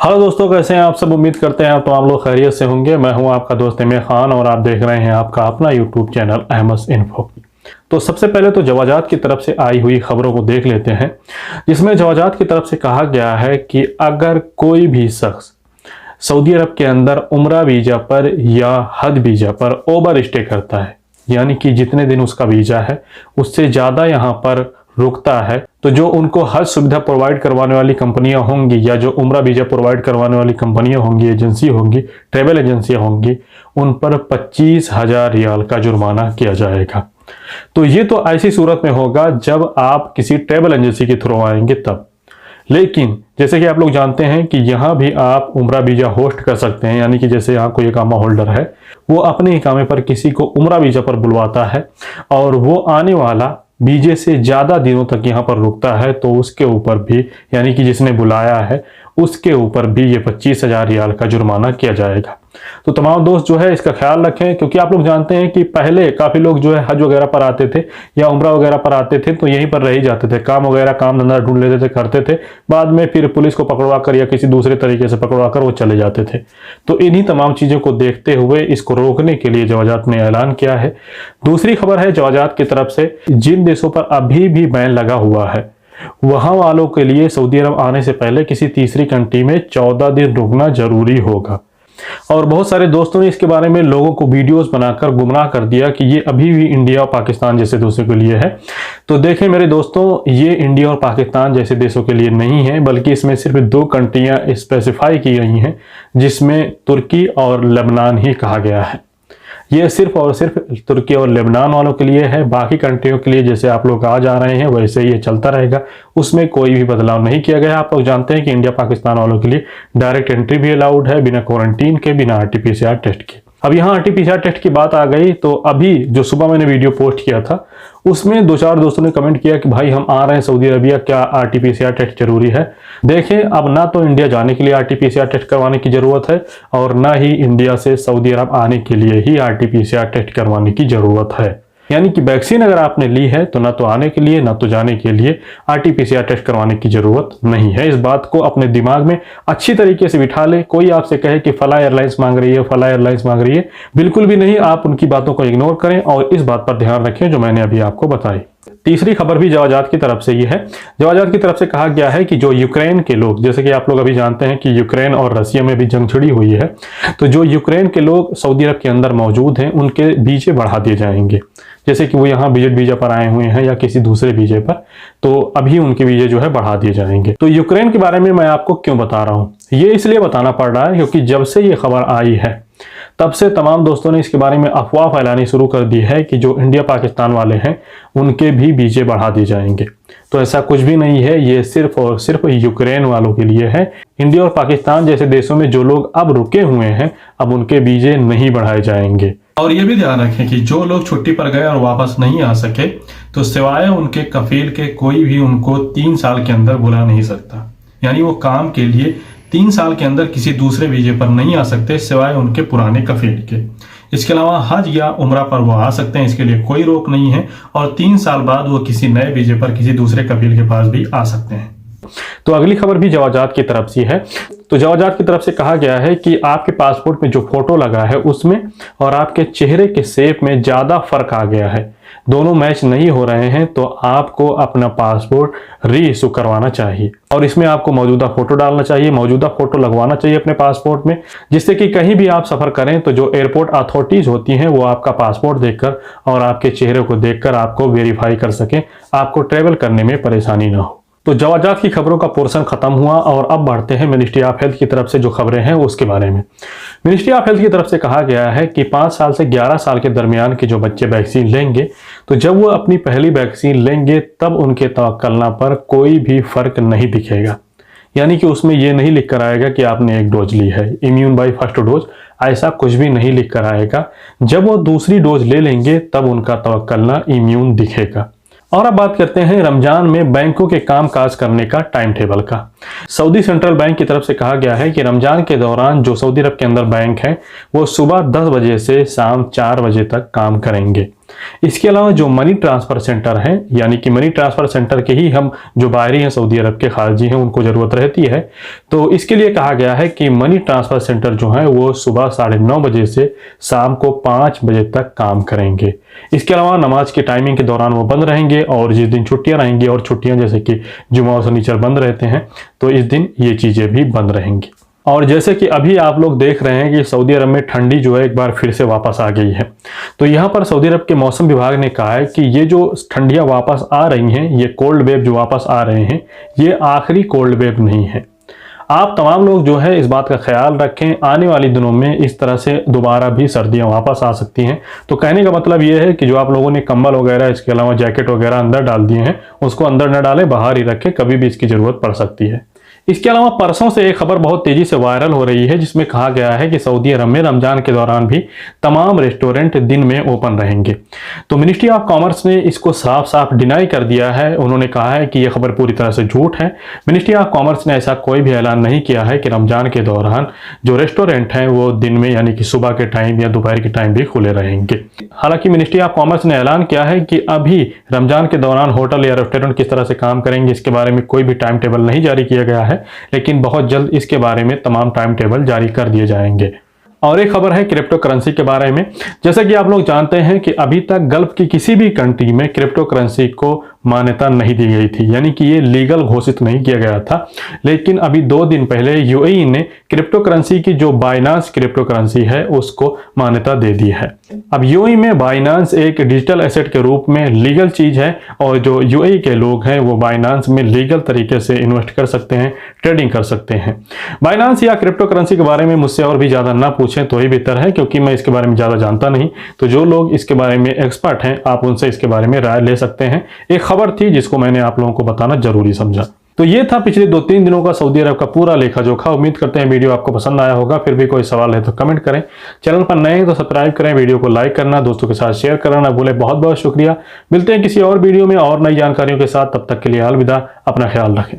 Hello दोस्तों, कैसे हैं आप सब। उम्मीद करते हैं तो आप लोग खैरियत से होंगे। मैं हूं आपका दोस्त इमरान खान और आप देख रहे हैं आपका अपना यूट्यूब चैनल अहमद इन्फो। तो सबसे पहले तो जवाजात की तरफ से आई हुई खबरों को देख लेते हैं, जिसमें जवाजात की तरफ से कहा गया है कि अगर कोई भी शख्स सऊदी अरब के अंदर उम्रा वीज़ा पर या हज वीज़ा पर ओवर स्टे करता है, यानी कि जितने दिन उसका वीज़ा है उससे ज़्यादा यहाँ पर रुकता है, तो जो उनको हज सुविधा प्रोवाइड करवाने वाली कंपनियां होंगी या जो उम्रा वीज़ा प्रोवाइड करवाने वाली कंपनियां होंगी, एजेंसी होंगी, ट्रेवल एजेंसियां होंगी, उन पर 25,000 रियाल का जुर्माना किया जाएगा। तो ये तो ऐसी सूरत में होगा जब आप किसी ट्रेवल एजेंसी के थ्रू आएंगे तब। लेकिन जैसे कि आप लोग जानते हैं कि यहाँ भी आप उम्रा वीज़ा होस्ट कर सकते हैं, यानी कि जैसे यहाँ कोई इकामा होल्डर है वो अपने इकामे पर किसी को उम्रा वीज़ा पर बुलवाता है और वो आने वाला वीजे से ज़्यादा दिनों तक यहाँ पर रुकता है, तो उसके ऊपर भी, यानी कि जिसने बुलाया है उसके ऊपर भी ये 25,000 रियाल का जुर्माना किया जाएगा। तो तमाम दोस्त जो है इसका ख्याल रखें, क्योंकि आप लोग जानते हैं कि पहले काफ़ी लोग जो है हज वगैरह पर आते थे या उम्रा वगैरह पर आते थे तो यहीं पर रह ही जाते थे, काम वगैरह काम धंधा ढूंढ लेते थे, करते थे, बाद में फिर पुलिस को पकड़वा कर या किसी दूसरे तरीके से पकड़वा कर वो चले जाते थे। तो इन्हीं तमाम चीज़ों को देखते हुए इसको रोकने के लिए जवाजात ने ऐलान किया है। दूसरी खबर है जवाजात की तरफ से, जिन देशों पर अभी भी बैन लगा हुआ है वहां वालों के लिए सऊदी अरब आने से पहले किसी तीसरी कंट्री में 14 दिन रुकना जरूरी होगा। और बहुत सारे दोस्तों ने इसके बारे में लोगों को वीडियोस बनाकर गुमराह कर दिया कि ये अभी भी इंडिया और पाकिस्तान जैसे देशों के लिए है। तो देखें मेरे दोस्तों, ये इंडिया और पाकिस्तान जैसे देशों के लिए नहीं है, बल्कि इसमें सिर्फ 2 कंट्रियां स्पेसिफाई की गई हैं, जिसमें तुर्की और लेबनान ही कहा गया है। ये सिर्फ और सिर्फ तुर्की और लेबनान वालों के लिए है। बाकी कंट्रियों के लिए जैसे आप लोग आ जा रहे हैं वैसे ही ये चलता रहेगा, उसमें कोई भी बदलाव नहीं किया गया। आप लोग जानते हैं कि इंडिया पाकिस्तान वालों के लिए डायरेक्ट एंट्री भी अलाउड है, बिना क्वारंटीन के, बिना RT-PCR टेस्ट के। अब यहाँ RT-PCR टेस्ट की बात आ गई तो अभी जो सुबह मैंने वीडियो पोस्ट किया था उसमें 2-4 दोस्तों ने कमेंट किया कि भाई हम आ रहे हैं सऊदी अरबिया, क्या RT-PCR टेस्ट जरूरी है। देखें, अब ना तो इंडिया जाने के लिए RT-PCR टेस्ट करवाने की जरूरत है और ना ही इंडिया से सऊदी अरब आने के लिए ही RT-PCR टेस्ट करवाने की जरूरत है। यानी कि वैक्सीन अगर आपने ली है तो ना तो आने के लिए ना तो जाने के लिए RT-PCR टेस्ट करवाने की जरूरत नहीं है। इस बात को अपने दिमाग में अच्छी तरीके से बिठा ले। कोई आपसे कहे कि फला एयरलाइंस मांग रही है, फला एयरलाइंस मांग रही है, बिल्कुल भी नहीं। आप उनकी बातों को इग्नोर करें और इस बात पर ध्यान रखें जो मैंने अभी आपको बताई। तीसरी खबर भी जवाजात की तरफ से ये है। जवाजात की तरफ से कहा गया है कि जो यूक्रेन के लोग, जैसे कि आप लोग अभी जानते हैं कि यूक्रेन और रसिया में भी जंग छिड़ी हुई है, तो जो यूक्रेन के लोग सऊदी अरब के अंदर मौजूद हैं उनके वीजे बढ़ा दिए जाएंगे। जैसे कि वो यहाँ विजिट वीजा पर आए हुए हैं या किसी दूसरे वीजे पर, तो अभी उनके वीजे जो है बढ़ा दिए जाएंगे। तो यूक्रेन के बारे में मैं आपको क्यों बता रहा हूँ, ये इसलिए बताना पड़ रहा है क्योंकि जब से ये खबर आई है तब से तमाम दोस्तों ने इसके बारे में अफवाह फैलानी शुरू कर दी है कि जो इंडिया पाकिस्तान वाले हैं उनके भी वीजे बढ़ा दिए जाएंगे। तो ऐसा कुछ भी नहीं है, ये सिर्फ और सिर्फ यूक्रेन वालों के लिए है। इंडिया और पाकिस्तान जैसे देशों में जो लोग अब रुके हुए हैं अब उनके वीजे नहीं बढ़ाए जाएंगे। और ये भी ध्यान रखें कि जो लोग छुट्टी पर गए और वापस नहीं आ सके तो सिवाय उनके कफील के कोई भी उनको 3 साल के अंदर बुला नहीं सकता। यानी वो काम के लिए 3 साल के अंदर किसी दूसरे वीजे पर नहीं आ सकते सिवाय उनके पुराने कफील के। इसके अलावा हज या उम्रा पर वो आ सकते हैं, इसके लिए कोई रोक नहीं है। और 3 साल बाद वो किसी नए वीजे पर किसी दूसरे कफील के पास भी आ सकते हैं। तो अगली खबर भी जवाजात की तरफ से है। तो जवाजात की तरफ से कहा गया है कि आपके पासपोर्ट में जो फोटो लगा है उसमें और आपके चेहरे के शेप में ज्यादा फर्क आ गया है, दोनों मैच नहीं हो रहे हैं, तो आपको अपना पासपोर्ट री इशू करवाना चाहिए। और इसमें आपको मौजूदा फोटो डालना चाहिए, मौजूदा फोटो लगवाना चाहिए अपने पासपोर्ट में, जिससे कि कहीं भी आप सफर करें तो जो एयरपोर्ट अथॉरिटीज होती हैं वो आपका पासपोर्ट देखकर और आपके चेहरे को देखकर आपको वेरीफाई कर सकें, आपको ट्रेवल करने में परेशानी ना हो। तो जवाजात की खबरों का पोर्शन खत्म हुआ और अब बढ़ते हैं मिनिस्ट्री ऑफ हेल्थ की तरफ से जो खबरें हैं उसके बारे में। मिनिस्ट्री ऑफ हेल्थ की तरफ से कहा गया है कि 5 साल से 11 साल के दरमियान के जो बच्चे वैक्सीन लेंगे तो जब वो अपनी पहली वैक्सीन लेंगे तब उनके तवक्कलना पर कोई भी फर्क नहीं दिखेगा। यानी कि उसमें ये नहीं लिख कर आएगा कि आपने 1 डोज ली है, इम्यून बाय फर्स्ट डोज, ऐसा कुछ भी नहीं लिख कर आएगा। जब वो दूसरी डोज ले लेंगे तब उनका तवक्कलना इम्यून दिखेगा। और अब बात करते हैं रमजान में बैंकों के कामकाज करने का टाइम टेबल का। सऊदी सेंट्रल बैंक की तरफ से कहा गया है कि रमजान के दौरान जो सऊदी अरब के अंदर बैंक हैं वो सुबह 10 बजे से शाम 4 बजे तक काम करेंगे। इसके अलावा जो मनी ट्रांसफ़र सेंटर हैं, यानी कि मनी ट्रांसफ़र सेंटर के ही हम जो बाहरी हैं सऊदी अरब के खारजी हैं उनको ज़रूरत रहती है, तो इसके लिए कहा गया है कि मनी ट्रांसफ़र सेंटर जो हैं वो सुबह 9:30 बजे से शाम को 5 बजे तक काम करेंगे। इसके अलावा नमाज की टाइमिंग के दौरान वो बंद रहेंगे और जिस दिन छुट्टियां रहेंगी, और छुट्टियां जैसे कि जुमा और शनिचर बंद रहते हैं, तो इस दिन ये चीज़ें भी बंद रहेंगी। और जैसे कि अभी आप लोग देख रहे हैं कि सऊदी अरब में ठंडी जो है एक बार फिर से वापस आ गई है, तो यहाँ पर सऊदी अरब के मौसम विभाग ने कहा है कि ये जो ठंडियाँ वापस आ रही हैं, ये कोल्ड वेव जो वापस आ रहे हैं, ये आखिरी कोल्ड वेव नहीं है। आप तमाम लोग जो है इस बात का ख्याल रखें, आने वाले दिनों में इस तरह से दोबारा भी सर्दियां वापस आ सकती हैं। तो कहने का मतलब ये है कि जो आप लोगों ने कंबल वगैरह, इसके अलावा जैकेट वगैरह अंदर डाल दिए हैं, उसको अंदर न डालें, बाहर ही रखें, कभी भी इसकी ज़रूरत पड़ सकती है। इसके अलावा परसों से एक खबर बहुत तेजी से वायरल हो रही है, जिसमें कहा गया है कि सऊदी अरब में रमजान के दौरान भी तमाम रेस्टोरेंट दिन में ओपन रहेंगे। तो मिनिस्ट्री ऑफ कॉमर्स ने इसको साफ साफ डिनाई कर दिया है। उन्होंने कहा है कि यह खबर पूरी तरह से झूठ है। मिनिस्ट्री ऑफ कॉमर्स ने ऐसा कोई भी ऐलान नहीं किया है कि रमजान के दौरान जो रेस्टोरेंट हैं वो दिन में, यानी कि सुबह के टाइम या दोपहर के टाइम भी खुले रहेंगे। हालांकि मिनिस्ट्री ऑफ कॉमर्स ने ऐलान किया है कि अभी रमजान के दौरान होटल या रेस्टोरेंट किस तरह से काम करेंगे, इसके बारे में कोई भी टाइम टेबल नहीं जारी किया गया है, लेकिन बहुत जल्द इसके बारे में तमाम टाइम टेबल जारी कर दिए जाएंगे। और एक खबर है क्रिप्टो करेंसी के बारे में। जैसा कि आप लोग जानते हैं कि अभी तक गल्फ की किसी भी कंट्री में क्रिप्टो करेंसी को मान्यता नहीं दी गई थी, यानी कि ये लीगल घोषित नहीं किया गया था। लेकिन अभी 2 दिन पहले यूएई ने क्रिप्टो करेंसी की जो बाइनांस क्रिप्टो करेंसी है उसको मान्यता दे दी है। अब यूएई में बाइनांस एक डिजिटल एसेट के रूप में लीगल चीज है, और जो यूएई के लोग हैं वो बाइनांस में लीगल तरीके से इन्वेस्ट कर सकते हैं, ट्रेडिंग कर सकते हैं। बाइनांस या क्रिप्टो करेंसी के बारे में मुझसे और भी ज्यादा ना पूछें तो ही बेहतर है, क्योंकि मैं इसके बारे में ज्यादा जानता नहीं। तो जो लोग इसके बारे में एक्सपर्ट हैं, आप उनसे इसके बारे में राय ले सकते हैं। एक खबर थी जिसको मैंने आप लोगों को बताना जरूरी समझा। तो ये था पिछले 2-3 दिनों का सऊदी अरब का पूरा लेखा जोखा। उम्मीद करते हैं वीडियो आपको पसंद आया होगा। फिर भी कोई सवाल है तो कमेंट करें। चैनल पर नए हैं तो सब्सक्राइब करें, वीडियो को लाइक करना, दोस्तों के साथ शेयर करना ना भूलें। बहुत बहुत शुक्रिया। मिलते हैं किसी और वीडियो में और नई जानकारियों के साथ। तब तक के लिए अलविदा। अपना ख्याल रखें।